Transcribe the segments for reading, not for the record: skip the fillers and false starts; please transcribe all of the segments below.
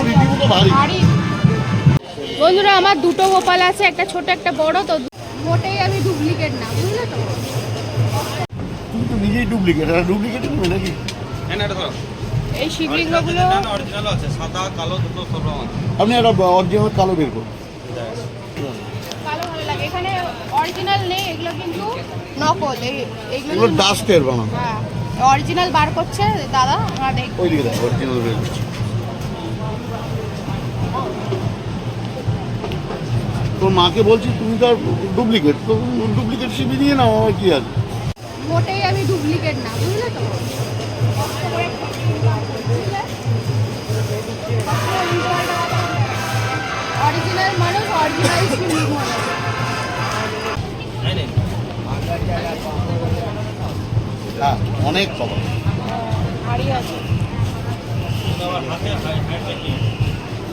রীতিমতো ভারী। বন্ধুরা আমার দুটো গোপাল আছে, একটা ছোট একটা বড়, তো মোটেই আমি ডুপ্লিকেট না, বুঝলে তো? তুমি তো নিজেই ডুপ্লিকেট, আর ডুপ্লিকেট তুমি নাকি? এই শিবলিঙ্গগুলো অরিজিনাল আছে, সাদা কালো দুটো সব রকম আছে। আপনি একটা অরিজিনাল কালো বের করুন। কালো ভালো লাগে, এখানে অরিজিনাল নেই, এগুলো কিন্তু নকল। এগুলো ডাস্টের বানানো। হ্যাঁ, অরিজিনাল বার করছে দাদা, আমরা দেখব। ওইদিকে দেখ, অরিজিনাল বের করছে। তোর মাকে বলছি তুমি তো আর ডুপ্লিকেট, তো ডুপ্লিকেট শিবি নিয়ে নাও, আমার কি আছে? মোটেই আমি ডুপ্লিকেট না, বুঝলে তো? অরিজিনাল মানুষ, অরিজিনাল শিবলিঙ্গ মানুষ। হ্যাঁ, অনেক খবর। হাড়ি আছে,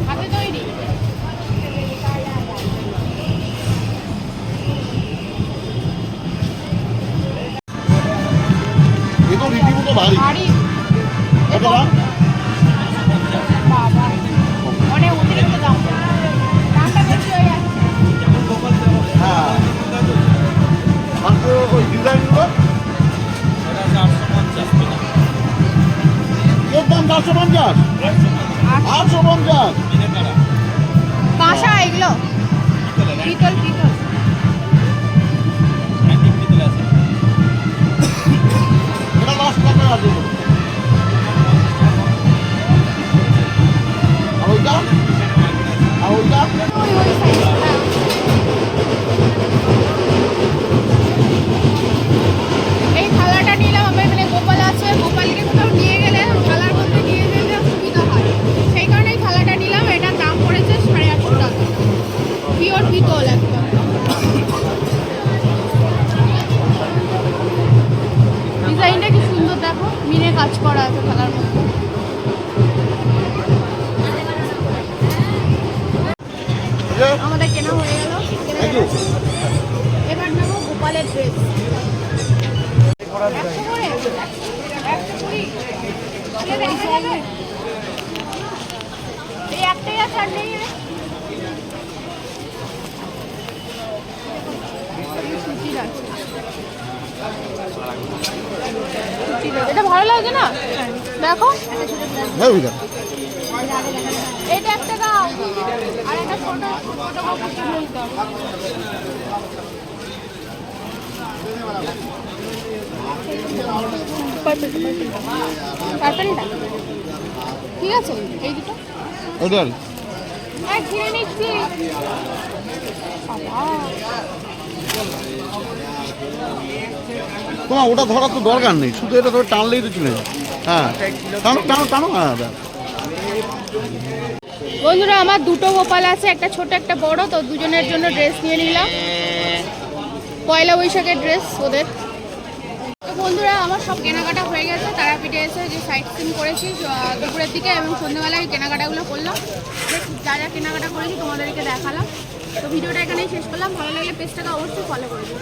হাতে তৈরি। এ তো রীতিমতো ভারী। হাড়ি কত দাম? বাবা, অনেক অতিরিক্ত দাম, দামটা বেশি হয়ে যাচ্ছে। হ্যাঁ, আর তো ওই ডিজাইনগুলো এর দাম 450। 850। কাঁসা এগুলো, পিতল পিতল। এটা 10 টাকা আছে। আর ওইটা? আর ওইটা? ওই ওই সাইজ, হ্যাঁ। এই থালাটা নিলাম, আমার এখানে গোপাল আছে, গোপালকে কোথাও নিয়ে গেলে থালার মধ্যে নিয়ে যেতে সুবিধা হয়, সেই কারণে এই থালাটা নিলাম। এটার দাম পড়েছে 850 টাকা, পিওর পিতল একদম। ডিজাইনটা কি সুন্দর, দেখো মিনে কাজ করা আছে থালার মধ্যে। আমাদের কেনা হয়ে গেল, এবার নেবো গোপালের ড্রেস। এই একটাই আছে, আর নেই রে। সুতির আছে, এটা ভালো লাগছে না? দেখো হ্যাঁ, ওইটা। এটা একটা দাও, আর একটা ছোট ছোট কাপড় কিনে নিতে হবে। পার্পেলটা ঠিক আছে, এই দুটো ওইটার হ্যাঁ কিনে নিচ্ছি। তোমার ওটা ধরার তো দরকার নেই, শুধু এটা ধরে টানলেই তো চলে যাবে। হ্যাঁ, টানো টানো টানো। হ্যাঁ, বন্ধুরা আমার দুটো গোপাল আছে, একটা ছোট একটা বড়, তো দুজনের জন্য ড্রেস নিয়ে নিলাম, পয়লা বৈশাখের ড্রেস ওদের। তো বন্ধুরা আমার সব কেনাকাটা হয়ে গেছে, তারাপীঠে এসে যে সাইট সিন করেছি দুপুরের দিকে, এবং সন্ধ্যেবেলায় কেনাকাটাগুলো করলাম। যা যা কেনাকাটা করেছি তোমাদেরকে দেখালাম। তো ভিডিওটা এখানেই শেষ করলাম, ভালো লাগলে পেজটাকে অবশ্যই ফলো করে দিও।